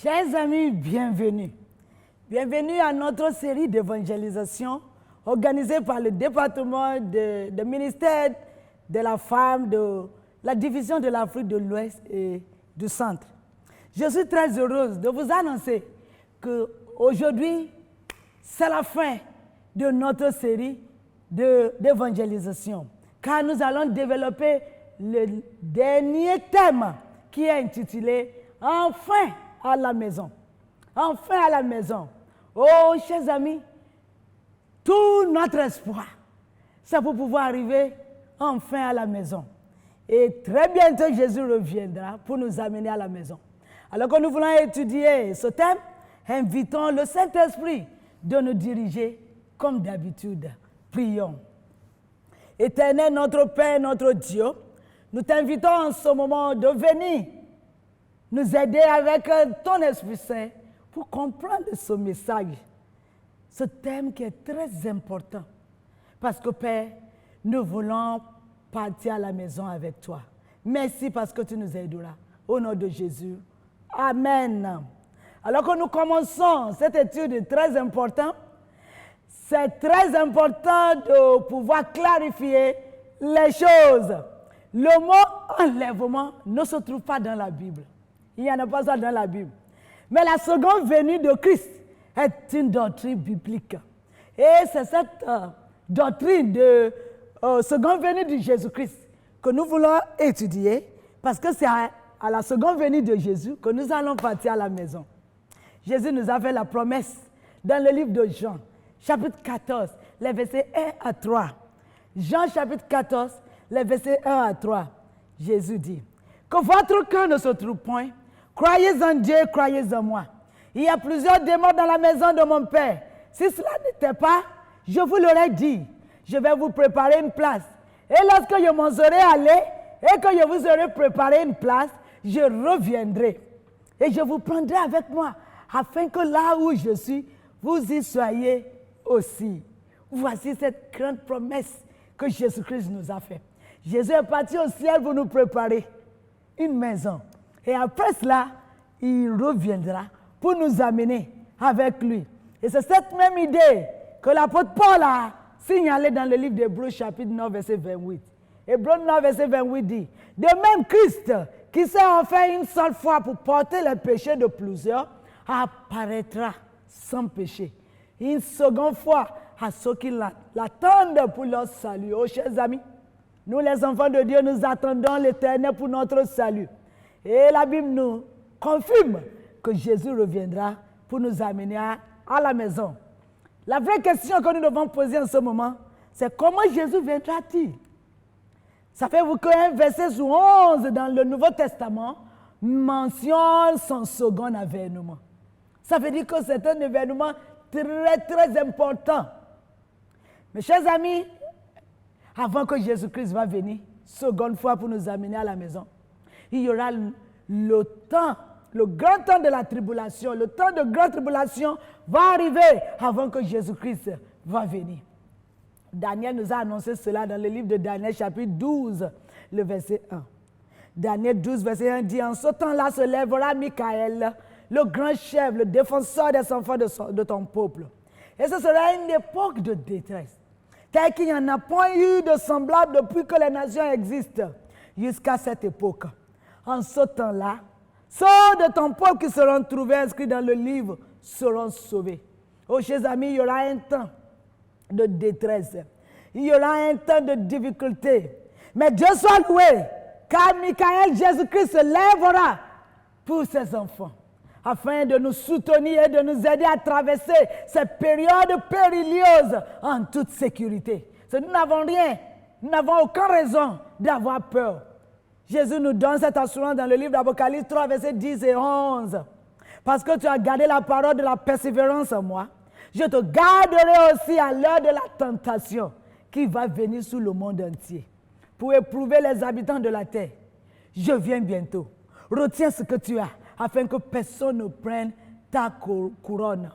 Chers amis, bienvenue. Bienvenue à notre série d'évangélisation organisée par le département de ministère de la femme de la division de l'Afrique de l'Ouest et du Centre. Je suis très heureuse de vous annoncer qu'aujourd'hui, c'est la fin de notre série d'évangélisation, car nous allons développer le dernier thème qui est intitulé « Enfin à la maison ». Enfin à la maison. Oh, chers amis, tout notre espoir, c'est pour pouvoir arriver enfin à la maison. Et très bientôt, Jésus reviendra pour nous amener à la maison. Alors que nous voulons étudier ce thème, invitons le Saint-Esprit de nous diriger comme d'habitude. Prions. Éternel, notre Père, notre Dieu, nous t'invitons en ce moment de venir nous aider avec ton Esprit Saint pour comprendre ce message, ce thème qui est très important. Parce que Père, nous voulons partir à la maison avec toi. Merci parce que tu nous aideras. Au nom de Jésus. Amen. Alors que nous commençons cette étude très importante, c'est très important de pouvoir clarifier les choses. Le mot enlèvement ne se trouve pas dans la Bible. Il n'y en a pas ça dans la Bible. Mais la seconde venue de Christ est une doctrine biblique. Et c'est cette doctrine de seconde venue de Jésus-Christ que nous voulons étudier parce que c'est à la seconde venue de Jésus que nous allons partir à la maison. Jésus nous a fait la promesse dans le livre de Jean, chapitre 14, les versets 1 à 3. Jean, chapitre 14, les versets 1 à 3. Jésus dit que votre cœur ne se trouve point. Croyez en Dieu, croyez en moi. Il y a plusieurs demeures dans la maison de mon Père. Si cela n'était pas, je vous l'aurais dit. Je vais vous préparer une place. Et lorsque je m'en serai allé et que je vous aurai préparé une place, je reviendrai. Et je vous prendrai avec moi, afin que là où je suis, vous y soyez aussi. Voici cette grande promesse que Jésus-Christ nous a faite. Jésus est parti au ciel pour nous préparer une maison. Et après cela, il reviendra pour nous amener avec lui. Et c'est cette même idée que l'apôtre Paul a signalée dans le livre d'Hébreux, chapitre 9, verset 28. Hébreux 9, verset 28 dit, « De même Christ, qui s'est offert une seule fois pour porter les péchés de plusieurs, apparaîtra sans péché. Une seconde fois à ceux qui l'attendent pour leur salut. » Oh, chers amis, nous les enfants de Dieu, nous attendons l'Éternel pour notre salut. Et la Bible nous confirme que Jésus reviendra pour nous amener à la maison. La vraie question que nous devons poser en ce moment, c'est comment Jésus viendra-t-il? Ça fait qu'un verset sur 11 dans le Nouveau Testament mentionne son second avènement. Ça veut dire que c'est un événement très, très important. Mes chers amis, avant que Jésus-Christ va venir, seconde fois pour nous amener à la maison, il y aura le temps, le grand temps de la tribulation. Le temps de grande tribulation va arriver avant que Jésus-Christ va venir. Daniel nous a annoncé cela dans le livre de Daniel, chapitre 12, le verset 1. Daniel 12, verset 1 dit, « En ce temps-là se lèvera Michael, le grand chef, le défenseur des enfants de ton peuple. Et ce sera une époque de détresse, tel qu'il n'y en a point eu de semblable depuis que les nations existent, jusqu'à cette époque. En ce temps-là, ceux de ton peuple qui seront trouvés inscrits dans le livre seront sauvés. » Oh, chers amis, il y aura un temps de détresse. Il y aura un temps de difficulté. Mais Dieu soit loué, car Michael, Jésus-Christ, se lèvera pour ses enfants, afin de nous soutenir et de nous aider à traverser cette période périlleuse en toute sécurité. Nous n'avons rien, nous n'avons aucune raison d'avoir peur. Jésus nous donne cette assurance dans le livre d'Apocalypse 3, versets 10 et 11. Parce que tu as gardé la parole de la persévérance en moi, je te garderai aussi à l'heure de la tentation qui va venir sur le monde entier pour éprouver les habitants de la terre. Je viens bientôt. Retiens ce que tu as afin que personne ne prenne ta couronne.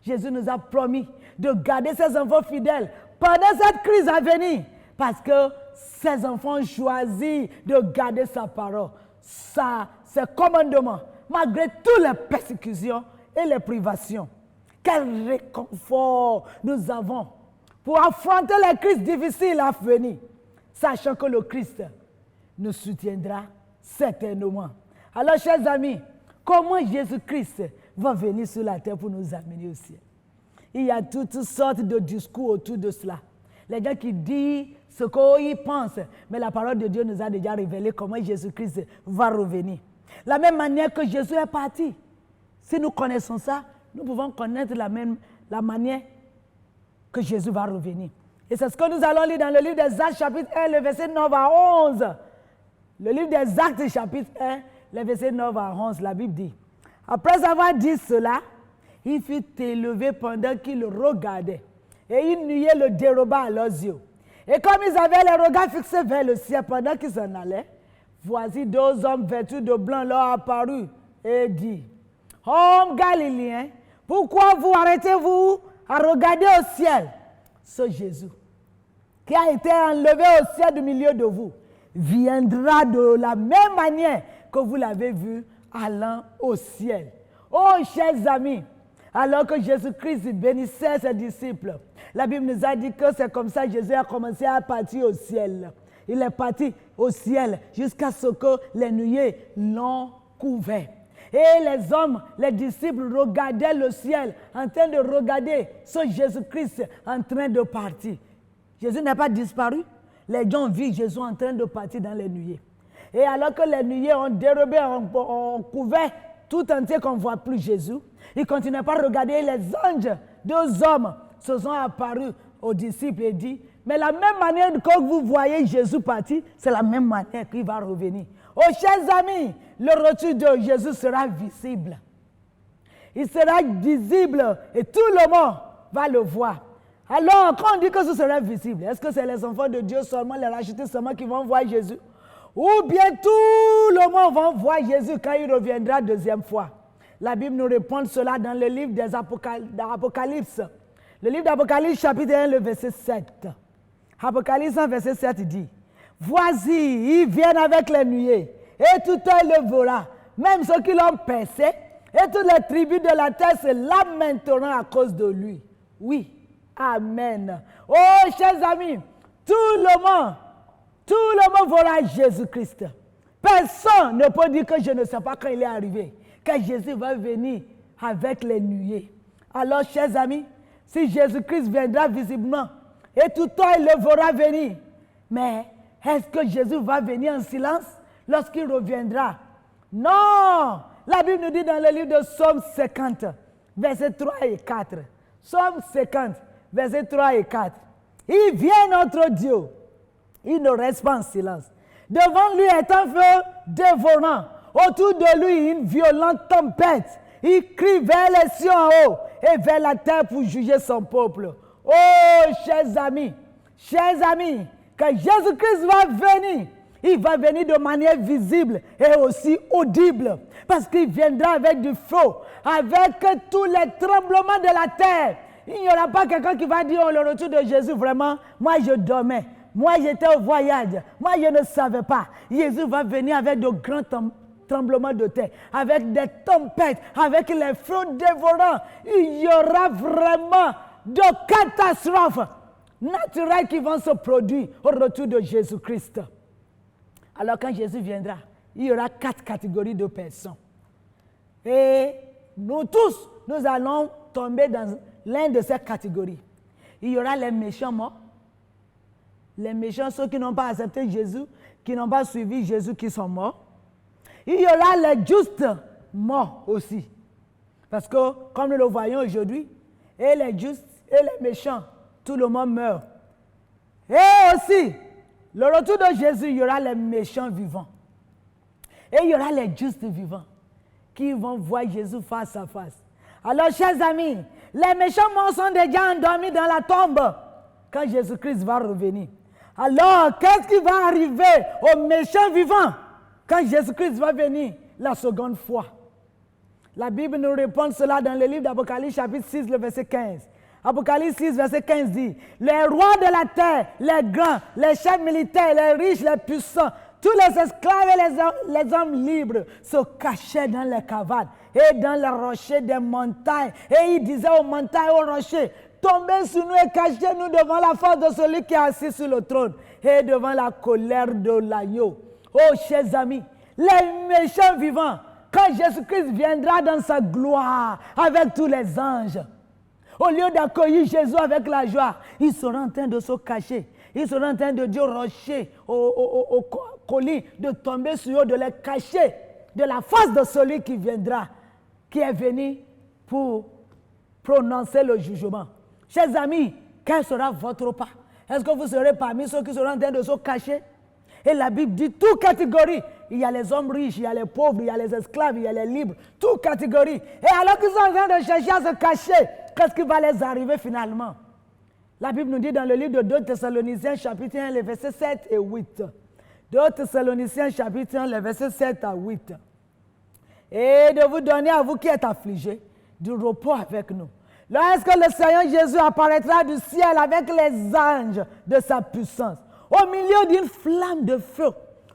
Jésus nous a promis de garder ses enfants fidèles pendant cette crise à venir parce que ses enfants ont choisi de garder sa parole, ses commandements, malgré toutes les persécutions et les privations. Quel réconfort nous avons pour affronter les crises difficiles à venir, sachant que le Christ nous soutiendra certainement. Alors, chers amis, comment Jésus-Christ va venir sur la terre pour nous amener au ciel? Il y a toutes sortes de discours autour de cela. Les gens qui disent ce qu'ils pensent, mais la parole de Dieu nous a déjà révélé comment Jésus-Christ va revenir. La même manière que Jésus est parti. Si nous connaissons ça, nous pouvons connaître la manière que Jésus va revenir. Et c'est ce que nous allons lire dans le livre des Actes, chapitre 1, le verset 9 à 11. Le livre des Actes, chapitre 1, le verset 9 à 11, la Bible dit: après avoir dit cela, il fut élevé pendant qu'ils regardaient, et une nuée le déroba à leurs yeux. Et comme ils avaient les regards fixés vers le ciel pendant qu'ils s'en allaient, voici deux hommes vêtus de blanc leur apparurent et dit: hommes galiléens, pourquoi vous arrêtez-vous à regarder au ciel? Ce Jésus, qui a été enlevé au ciel du milieu de vous, viendra de la même manière que vous l'avez vu allant au ciel. Oh, chers amis, alors que Jésus-Christ bénissait ses disciples, la Bible nous a dit que c'est comme ça que Jésus a commencé à partir au ciel. Il est parti au ciel jusqu'à ce que les nuées l'ont couvert. Et les hommes, les disciples regardaient le ciel, en train de regarder ce Jésus-Christ en train de partir. Jésus n'a pas disparu. Les gens ont vu Jésus en train de partir dans les nuées. Et alors que les nuées ont dérobé, ont couvert tout entier qu'on ne voit plus Jésus, ils ne continuaient pas à regarder. Les anges, deux hommes, se sont apparus aux disciples et dit: mais la même manière que vous voyez Jésus partir, c'est la même manière qu'il va revenir. Oh, chers amis, le retour de Jésus sera visible. Il sera visible et tout le monde va le voir. Alors, quand on dit que ce sera visible, est-ce que c'est les enfants de Dieu seulement, les rachetés seulement qui vont voir Jésus? Ou bien tout le monde va voir Jésus quand il reviendra deuxième fois? La Bible nous répond cela dans le livre des Apocalypse. Le livre d'Apocalypse, chapitre 1, le verset 7. Apocalypse 1, verset 7 dit: voici, ils viennent avec les nuées, et tout œil le verra, même ceux qui l'ont percé, et toutes les tribus de la terre se lamenteront à cause de lui. Oui, amen. Oh, chers amis, tout le monde verra Jésus-Christ. Personne ne peut dire que je ne sais pas quand il est arrivé, quand Jésus va venir avec les nuées. Alors, chers amis, si Jésus-Christ viendra visiblement, et tout œil le verra venir, mais est-ce que Jésus va venir en silence lorsqu'il reviendra? Non! La Bible nous dit dans le livre de Psaume 50, versets 3 et 4. Psaume 50, versets 3 et 4. Il vient notre Dieu. Il ne reste pas en silence. Devant lui est un feu dévorant. Autour de lui, une violente tempête. Il crie vers les cieux en haut et vers la terre pour juger son peuple. Oh, chers amis, quand Jésus-Christ va venir, il va venir de manière visible et aussi audible. Parce qu'il viendra avec du feu, avec tous les tremblements de la terre. Il n'y aura pas quelqu'un qui va dire: oh, le retour de Jésus, vraiment, moi je dormais. Moi j'étais au voyage. Moi je ne savais pas. Jésus va venir avec de grands tremblements de terre, avec des tempêtes, avec les feux dévorants. Il y aura vraiment de catastrophes naturelles qui vont se produire au retour de Jésus-Christ. Alors quand Jésus viendra, il y aura 4 catégories de personnes. Et nous tous, nous allons tomber dans l'une de ces catégories. Il y aura les méchants morts. Les méchants, ceux qui n'ont pas accepté Jésus, qui n'ont pas suivi Jésus, qui sont morts. Il y aura les justes morts aussi. Parce que, comme nous le voyons aujourd'hui, et les justes et les méchants, tout le monde meurt. Et aussi, le retour de Jésus, il y aura les méchants vivants. Et il y aura les justes vivants qui vont voir Jésus face à face. Alors, chers amis, les méchants morts sont déjà endormis dans la tombe quand Jésus-Christ va revenir. Alors, qu'est-ce qui va arriver aux méchants vivants quand Jésus-Christ va venir la seconde fois? La Bible nous répond cela dans le livre d'Apocalypse, chapitre 6, le verset 15. Apocalypse 6, verset 15 dit: les rois de la terre, les grands, les chefs militaires, les riches, les puissants, tous les esclaves et les hommes libres se cachaient dans les cavernes et dans les rochers des montagnes. Et ils disaient aux montagnes, aux rochers, tombez sur nous et cachez-nous devant la force de celui qui est assis sur le trône et devant la colère de l'agneau. Oh, chers amis, les méchants vivants, quand Jésus-Christ viendra dans sa gloire avec tous les anges, au lieu d'accueillir Jésus avec la joie, ils seront en train de se cacher. Ils seront en train de dire aux rochers, aux collines, de tomber sur eux, de les cacher de la face de celui qui viendra, qui est venu pour prononcer le jugement. Chers amis, quel sera votre pas? Est-ce que vous serez parmi ceux qui seront en train de se cacher? Et la Bible dit toute catégorie. Il y a les hommes riches, il y a les pauvres, il y a les esclaves, il y a les libres. Toute catégorie. Et alors qu'ils sont en train de chercher à se cacher, qu'est-ce qui va les arriver finalement? La Bible nous dit dans le livre de 2 Thessaloniciens chapitre 1, les versets 7 et 8. 2 Thessaloniciens chapitre 1, les versets 7 à 8. Et de vous donner à vous qui êtes affligés du repos avec nous. Lorsque le Seigneur Jésus apparaîtra du ciel avec les anges de sa puissance, au milieu d'une flamme de feu,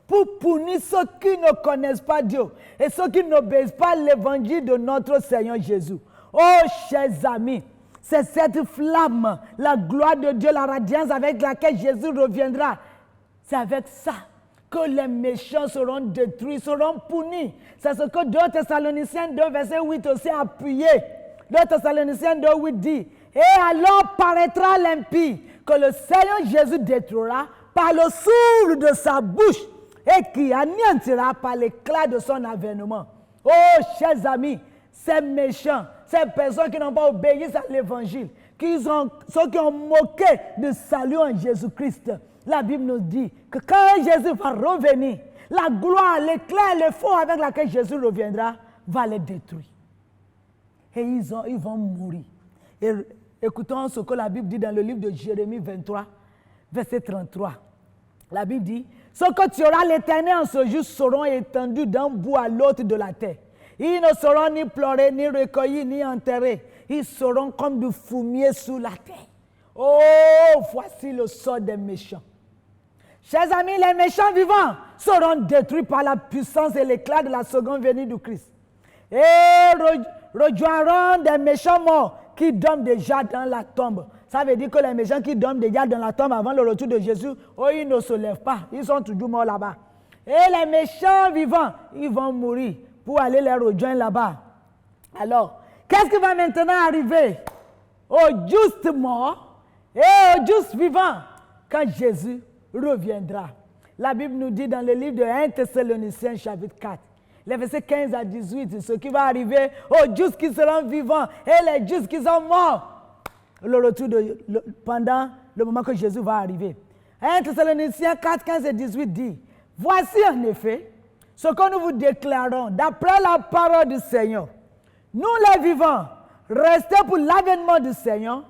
pour punir ceux qui ne connaissent pas Dieu et ceux qui n'obéissent pas à l'évangile de notre Seigneur Jésus. Oh, chers amis, c'est cette flamme, la gloire de Dieu, la radiance avec laquelle Jésus reviendra. C'est avec ça que les méchants seront détruits, seront punis. C'est ce que 2 Thessaloniciens 2, verset 8 aussi a appuyé. 2 Thessaloniciens 2, 8 dit, « Et alors paraîtra l'impie que le Seigneur Jésus détruira par le souffle de sa bouche et qui anéantira par l'éclat de son avènement. » Oh, chers amis, ces méchants, ces personnes qui n'ont pas obéi à l'évangile, ceux qui ont moqué du salut en Jésus-Christ, la Bible nous dit que quand Jésus va revenir, la gloire, l'éclat, le feu avec laquelle Jésus reviendra va les détruire. Et ils vont mourir. Et écoutons ce que la Bible dit dans le livre de Jérémie 23, verset 33. La Bible dit, « Ce que tu auras l'Éternel en ce jour seront étendus d'un bout à l'autre de la terre. Ils ne seront ni pleurés, ni recueillis, ni enterrés. Ils seront comme du fumier sous la terre. » Oh, voici le sort des méchants. Chers amis, les méchants vivants seront détruits par la puissance et l'éclat de la seconde venue du Christ. Et rejoindront des méchants morts qui dorment déjà dans la tombe. Ça veut dire que les méchants qui dorment déjà dans la tombe avant le retour de Jésus, oh, ils ne se lèvent pas. Ils sont toujours morts là-bas. Et les méchants vivants, ils vont mourir pour aller les rejoindre là-bas. Alors, qu'est-ce qui va maintenant arriver aux justes morts et aux justes vivants quand Jésus reviendra? La Bible nous dit dans le livre de 1 Thessaloniciens chapitre 4, les versets 15 à 18, ce qui va arriver aux justes qui seront vivants et les justes qui sont morts. Le retour pendant le moment que Jésus va arriver. 1 Thessaloniciens 4, 15 et 18 dit, « Voici en effet ce que nous vous déclarons d'après la parole du Seigneur. Nous les vivants, restés pour l'avènement du Seigneur,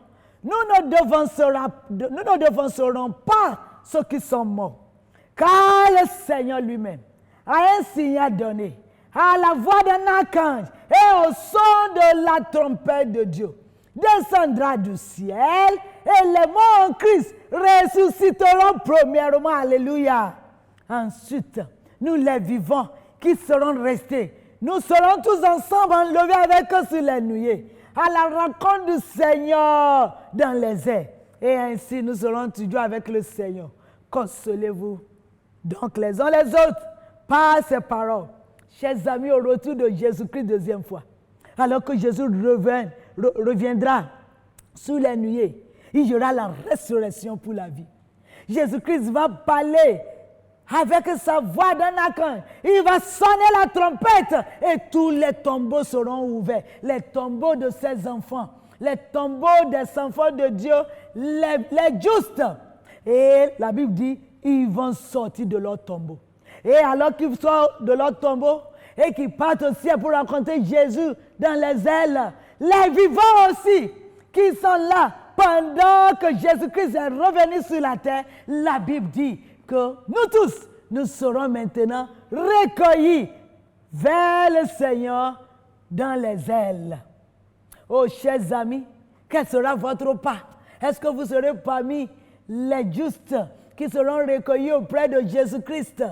nous ne devancerons pas ceux qui sont morts. Car le Seigneur lui-même a un signal donné à la voix d'un archange et au son de la trompette de Dieu. Descendra du ciel et les morts en Christ ressusciteront premièrement. Alléluia. Ensuite, nous les vivants qui serons restés, nous serons tous ensemble enlevés avec eux sur les nuées à la rencontre du Seigneur dans les airs. Et ainsi nous serons toujours avec le Seigneur. Consolez-vous donc les uns les autres par ces paroles. Chers amis, au retour de Jésus-Christ deuxième fois, alors que Jésus reviendra sous les nuées, il y aura la résurrection pour la vie. Jésus-Christ va parler avec sa voix d'un archange. Il va sonner la trompette et tous les tombeaux seront ouverts. Les tombeaux de ses enfants, les tombeaux des enfants de Dieu, les justes. Et la Bible dit, ils vont sortir de leur tombeau. Et alors qu'ils sortent de leur tombeau et qu'ils partent au ciel pour rencontrer Jésus dans les ailes, les vivants aussi qui sont là pendant que Jésus-Christ est revenu sur la terre, la Bible dit que nous tous, nous serons maintenant recueillis vers le Seigneur dans les ailes. Oh, chers amis, quel sera votre pas? Est-ce que vous serez parmi les justes qui seront recueillis auprès de Jésus-Christ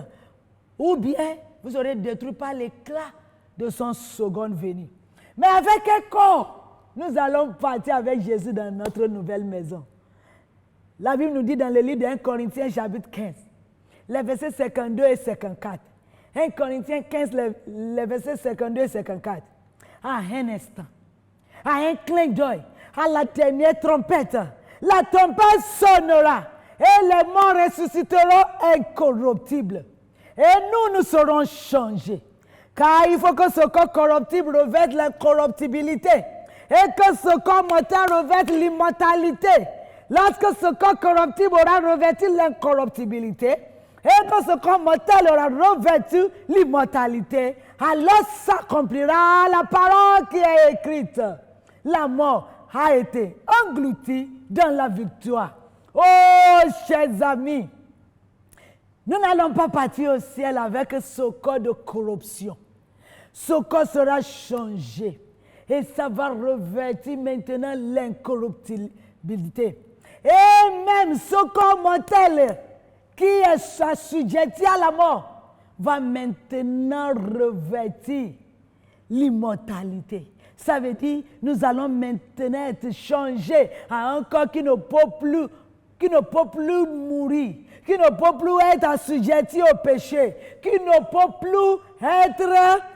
ou bien vous serez détruits par l'éclat de son second venue. Mais avec quel corps nous allons partir avec Jésus dans notre nouvelle maison? La Bible nous dit dans le livre de 1 Corinthiens chapitre 15, les versets 52 et 54. 1 Corinthiens 15, les versets 52 et 54. À un instant, à un clin d'œil, à la dernière trompette, la trompette sonnera et les morts ressusciteront incorruptibles. Et nous serons changés. Car il faut que ce corps corruptible revête l'incorruptibilité et que ce corps mortel revête l'immortalité. Lorsque ce corps corruptible aura revêtu l'incorruptibilité et que ce corps mortel aura revêtu l'immortalité, alors s'accomplira la parole qui est écrite. La mort a été engloutie dans la victoire. Oh, chers amis, nous n'allons pas partir au ciel avec ce corps de corruption. Ce corps sera changé et ça va revêtir maintenant l'incorruptibilité. Et même ce corps mortel qui est assujetti à la mort va maintenant revêtir l'immortalité. Ça veut dire nous allons maintenant être changés à un corps qui ne peut plus mourir, qui ne peut plus être assujetti au péché, qui ne peut plus être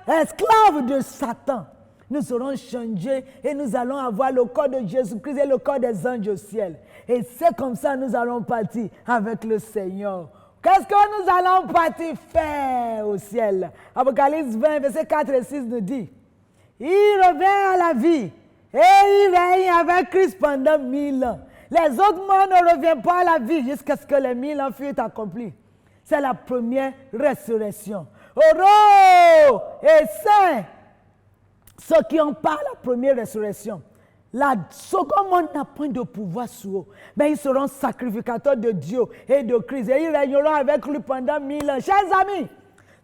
esclave de Satan. Nous serons changés et nous allons avoir le corps de Jésus-Christ et le corps des anges au ciel. Et c'est comme ça que nous allons partir avec le Seigneur. Qu'est-ce que nous allons partir faire au ciel? Apocalypse 20, versets 4 et 6 nous dit, il revient à la vie et il règne avec Christ pendant 1000 ans. Les autres morts ne reviennent pas à la vie jusqu'à ce que les 1000 ans fuient accomplis. C'est la première résurrection. Heureux et saints ceux qui ont pas la première résurrection. La seconde monde n'a point de pouvoir sur eux. Mais ils seront sacrificateurs de Dieu et de Christ. Et ils régneront avec lui pendant 1000 ans. Chers amis,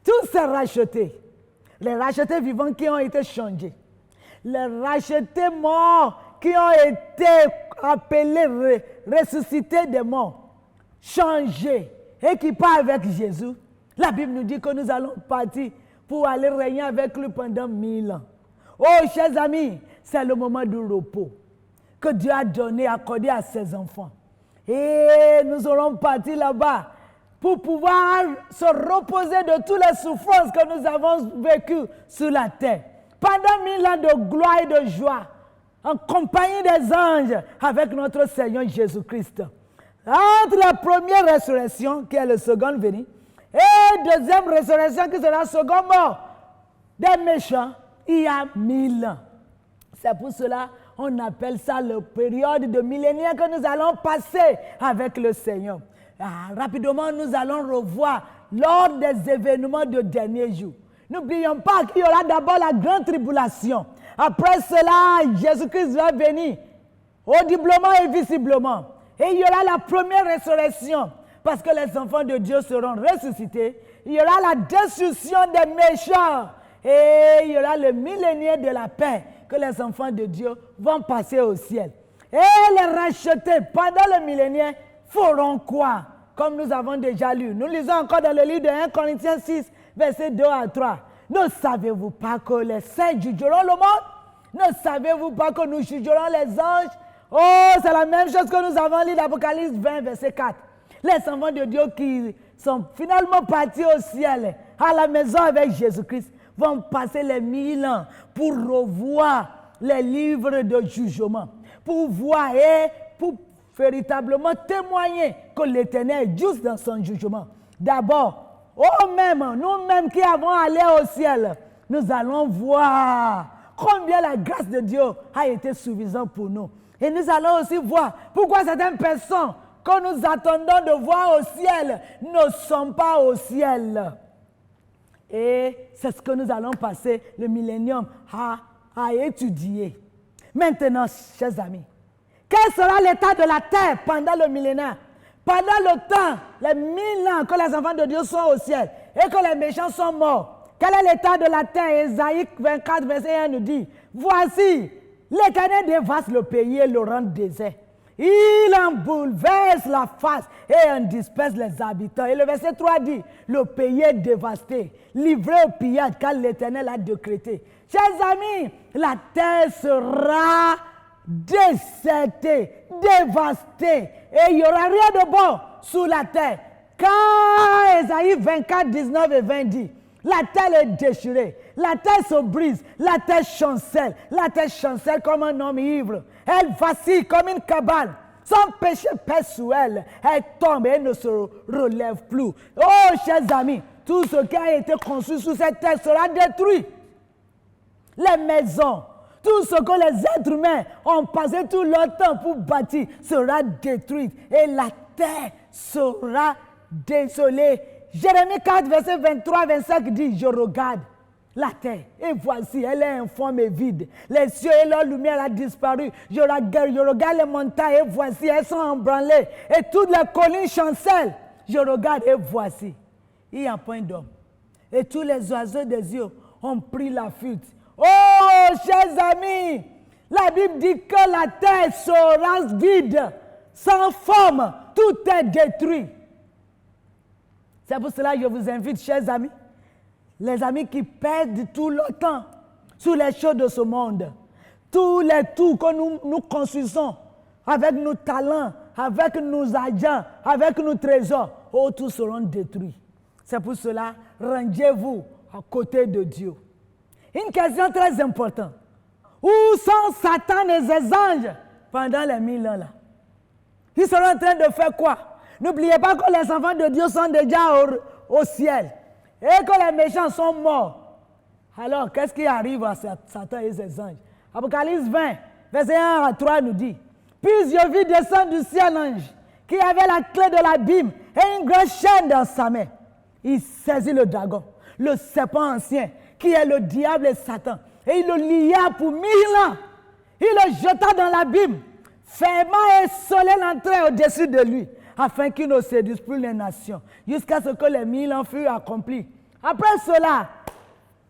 tous ces rachetés, les rachetés vivants qui ont été changés, les rachetés morts qui ont été appelés, ressuscités des morts, changés et qui partent avec Jésus, la Bible nous dit que nous allons partir pour aller régner avec lui pendant 1000 ans. Oh, chers amis, c'est le moment du repos que Dieu a donné, accordé à ses enfants. Et nous allons partir là-bas pour pouvoir se reposer de toutes les souffrances que nous avons vécues sur la terre. Pendant 1000 ans de gloire et de joie, en compagnie des anges, avec notre Seigneur Jésus-Christ. Entre la première résurrection, qui est le second venu, et la deuxième résurrection, qui sera la seconde mort des méchants, il y a 1000 ans. C'est pour cela qu'on appelle ça la période de millénaire que nous allons passer avec le Seigneur. Rapidement, nous allons revoir lors des événements de dernier jour. N'oublions pas qu'il y aura d'abord la grande tribulation. Après cela, Jésus-Christ va venir audiblement et visiblement. Et il y aura la première résurrection parce que les enfants de Dieu seront ressuscités. Il y aura la destruction des méchants. Et il y aura le millénaire de la paix que les enfants de Dieu vont passer au ciel. Et les rachetés pendant le millénaire feront quoi? Comme nous avons déjà lu. Nous lisons encore dans le livre de 1 Corinthiens 6, versets 2 à 3. Ne savez-vous pas que les saints jugeront le monde? Ne savez-vous pas que nous jugerons les anges? Oh, c'est la même chose que nous avons lu dans Apocalypse 20, verset 4. Les enfants de Dieu qui sont finalement partis au ciel, à la maison avec Jésus-Christ, vont passer les 1000 ans pour revoir les livres de jugement, pour voir et pour véritablement témoigner que l'Éternel est juste dans son jugement. D'abord, nous-mêmes qui avons allé au ciel, nous allons voir combien la grâce de Dieu a été suffisante pour nous. Et nous allons aussi voir pourquoi certaines personnes que nous attendons de voir au ciel ne sont pas au ciel. Et c'est ce que nous allons passer le millénium à étudier. Maintenant, chers amis, quel sera l'état de la terre pendant le millénaire? Pendant le temps, les 1000 ans que les enfants de Dieu sont au ciel et que les méchants sont morts, quel est l'état de la terre? Ésaïe 24, verset 1 nous dit, voici, l'Éternel dévaste le pays et le rend désert. Il en bouleverse la face et en disperse les habitants. Et le verset 3 dit, le pays est dévasté, livré au pillage car l'Éternel a décrété. Chers amis, la terre sera désertée, dévastée et il n'y aura rien de bon sous la terre. Car Ésaïe 24, 19 et 20 dit, la terre est déchirée, la terre se brise, la terre chancelle comme un homme ivre. Elle vacille comme une cabane. Son péché pèse sur elle. Elle tombe et ne se relève plus. Oh, chers amis, tout ce qui a été construit sur cette terre sera détruit. Les maisons, tout ce que les êtres humains ont passé tout leur temps pour bâtir sera détruit. Et la terre sera désolée. Jérémie 4, verset 23-25 dit, je regarde la terre, et voici, elle est informe et vide. Les cieux et leur lumière a disparu. Je regarde les montagnes, et voici, elles sont embranlées. Et toutes les collines chancellent. Je regarde, et voici, il y a un point d'homme. Et tous les oiseaux des yeux ont pris la fuite. Oh, chers amis, la Bible dit que la terre sera vide, sans forme, tout est détruit. C'est pour cela que je vous invite, chers amis, les amis qui perdent tout leur temps sur les choses de ce monde, tous les tours que nous construisons avec nos talents, avec nos argent, avec nos trésors, oh, tous seront détruits. C'est pour cela, rangez-vous à côté de Dieu. Une question très importante. Où sont Satan et ses anges pendant les 1000 ans là? Ils seront en train de faire quoi? N'oubliez pas que les enfants de Dieu sont déjà au ciel et que les méchants sont morts. Alors, qu'est-ce qui arrive à Satan et ses anges? Apocalypse 20, verset 1 à 3 nous dit, « Puis je vis descendre du ciel un ange qui avait la clé de l'abîme et une grande chaîne dans sa main. Il saisit le dragon, le serpent ancien, qui est le diable et Satan, et il le lia pour 1000 ans. Il le jeta dans l'abîme, fermant et scellait l'entrée au-dessus de lui, afin qu'il ne séduise plus les nations, jusqu'à ce que les 1000 ans furent accomplis. Après cela,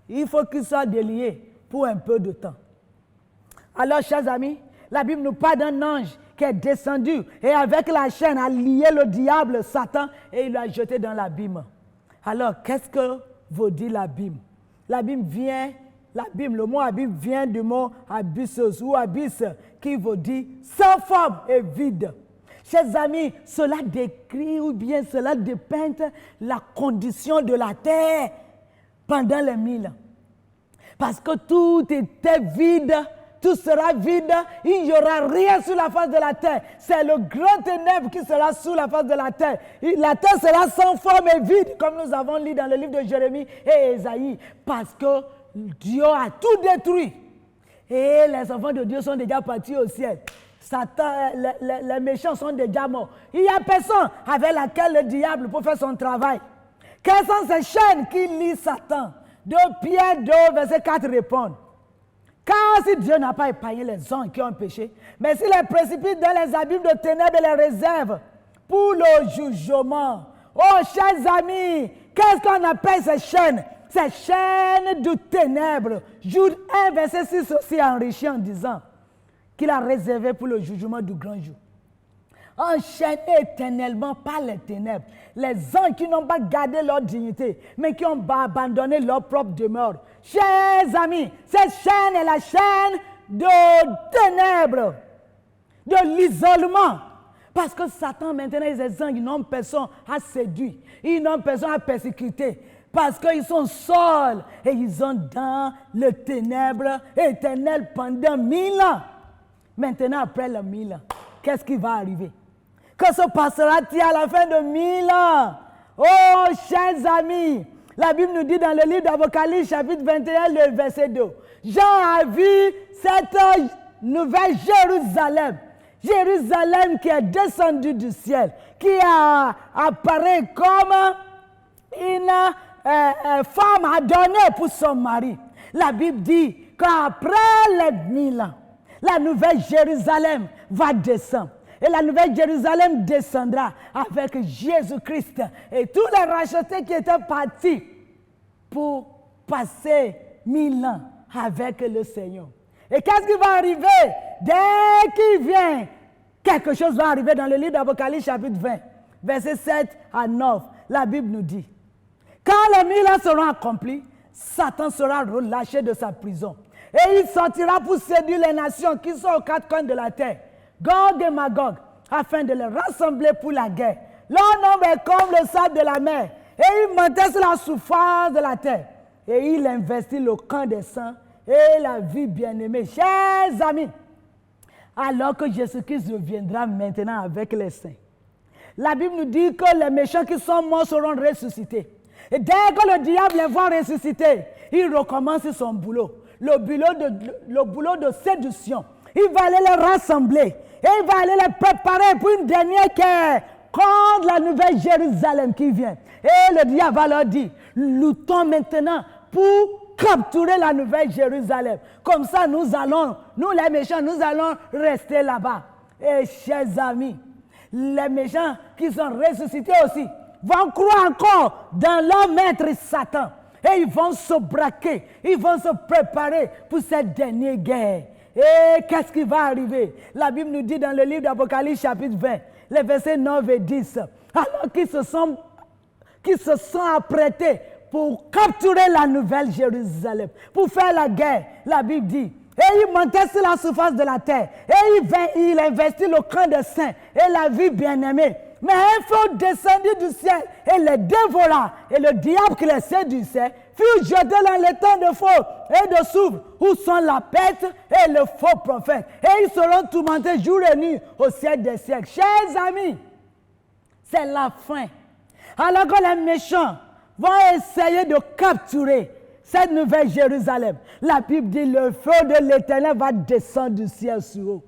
il faut qu'il soit délié pour un peu de temps. » Alors, chers amis, la Bible nous parle d'un ange qui est descendu et avec la chaîne a lié le diable, Satan, et il l'a jeté dans l'abîme. Alors, qu'est-ce que veut dire l'abîme? L'abîme, le mot abîme vient du mot abyssos ou abysse, qui veut dire sans forme et vide. Chers amis, cela décrit ou bien cela dépeint la condition de la terre pendant les 1000 ans. Parce que tout était vide, tout sera vide, il n'y aura rien sur la face de la terre. C'est le grand ténèbre qui sera sur la face de la terre. La terre sera sans forme et vide, comme nous avons lu dans le livre de Jérémie et Ésaïe, parce que Dieu a tout détruit. Et les enfants de Dieu sont déjà partis au ciel. Satan, les méchants sont déjà morts. Il n'y a personne avec laquelle le diable peut faire son travail. Quelles sont ces chaînes qui lient Satan? 2 Pierre 2, verset 4 répondent. Car si Dieu n'a pas épargné les hommes qui ont péché, mais s'il les précipite dans les abîmes de ténèbres et les réserve pour le jugement. Oh, chers amis, qu'est-ce qu'on appelle ces chaînes? Ces chaînes de ténèbres. Jude 1, verset 6 aussi enrichi en disant qu'il a réservé pour le jugement du grand jour. Enchaînés éternellement par les ténèbres, les gens qui n'ont pas gardé leur dignité, mais qui ont abandonné leur propre demeure. Chers amis, cette chaîne est la chaîne de ténèbres, de l'isolement. Parce que Satan, maintenant, et ses anges, ils n'ont personne à séduire, ils n'ont personne à persécuter. Parce qu'ils sont seuls et ils sont dans le ténèbre éternel pendant 1000 ans. Maintenant, après les 1000 ans, qu'est-ce qui va arriver? Que se passera-t-il à la fin de 1000 ans? Oh, chers amis, la Bible nous dit dans le livre d'Apocalypse, chapitre 21, le verset 2. Jean a vu cette nouvelle Jérusalem. Jérusalem qui est descendue du ciel, qui apparaît comme une femme adornée pour son mari. La Bible dit qu'après les 1000 ans, la nouvelle Jérusalem va descendre. Et la nouvelle Jérusalem descendra avec Jésus-Christ et tous les rachetés qui étaient partis pour passer 1000 ans avec le Seigneur. Et qu'est-ce qui va arriver? Dès qu'il vient, quelque chose va arriver dans le livre d'Apocalypse chapitre 20, versets 7 à 9. La Bible nous dit, quand les 1000 ans seront accomplis, Satan sera relâché de sa prison. Et il sortira pour séduire les nations qui sont aux quatre coins de la terre, Gog et Magog, afin de les rassembler pour la guerre. Leur nombre est comme le sable de la mer. Et il montait sur la surface de la terre. Et il investit le camp des saints et la vie bien-aimée. Chers amis, alors que Jésus-Christ reviendra maintenant avec les saints, la Bible nous dit que les méchants qui sont morts seront ressuscités. Et dès que le diable les voit ressusciter, il recommence son boulot. Le boulot de séduction. Il va aller les rassembler. Et il va aller les préparer pour une dernière guerre contre la nouvelle Jérusalem qui vient. Et le diable va leur dire, luttons maintenant pour capturer la nouvelle Jérusalem. Comme ça, nous les méchants, nous allons rester là-bas. Et chers amis, les méchants qui sont ressuscités aussi vont croire encore dans leur maître Satan. Et ils vont se braquer, ils vont se préparer pour cette dernière guerre. Et qu'est-ce qui va arriver? La Bible nous dit dans le livre d'Apocalypse chapitre 20, les versets 9 et 10, alors qu'ils se sont apprêtés pour capturer la nouvelle Jérusalem, pour faire la guerre, la Bible dit, et il montait sur la surface de la terre, et il investit le camp des saints et la vie bien-aimée. Mais un feu descendit du ciel et les dévora. Et le diable qui les séduisait fut jeté dans les temps de feu et de soufre, où sont la bête et le faux prophète. Et ils seront tourmentés jour et nuit au siècle des siècles. Chers amis, c'est la fin. Alors que les méchants vont essayer de capturer cette nouvelle Jérusalem, la Bible dit le feu de l'Éternel va descendre du ciel sur eux.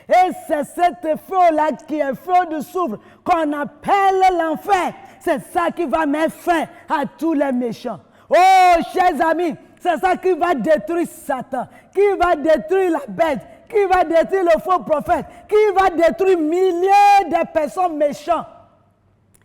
Et c'est cet feu-là qui est feu de soufre qu'on appelle l'enfer. C'est ça qui va mettre fin à tous les méchants. Oh, chers amis, c'est ça qui va détruire Satan, qui va détruire la bête, qui va détruire le faux prophète, qui va détruire milliers de personnes méchantes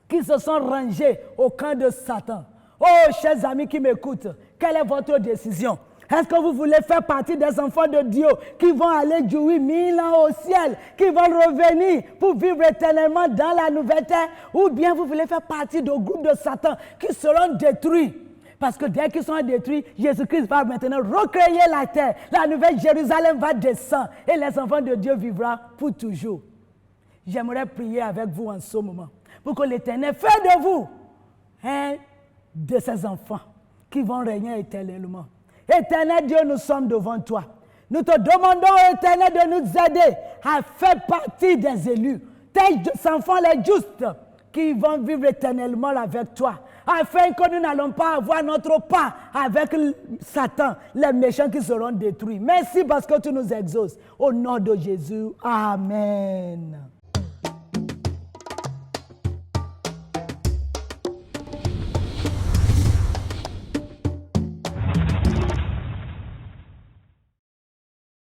qui se sont rangées au camp de Satan. Oh, chers amis qui m'écoutent, quelle est votre décision? Est-ce que vous voulez faire partie des enfants de Dieu qui vont aller jouir 1000 ans au ciel, qui vont revenir pour vivre éternellement dans la nouvelle terre? Ou bien vous voulez faire partie du groupe de Satan qui seront détruits? Parce que dès qu'ils sont détruits, Jésus-Christ va maintenant recréer la terre. La nouvelle Jérusalem va descendre et les enfants de Dieu vivront pour toujours. J'aimerais prier avec vous en ce moment pour que l'Éternel fasse de vous un de ses enfants qui vont régner éternellement. Éternel Dieu, nous sommes devant toi. Nous te demandons, Éternel, de nous aider à faire partie des élus, tes enfants les justes, qui vont vivre éternellement avec toi, afin que nous n'allons pas avoir notre part avec Satan, les méchants qui seront détruits. Merci parce que tu nous exauces. Au nom de Jésus, Amen.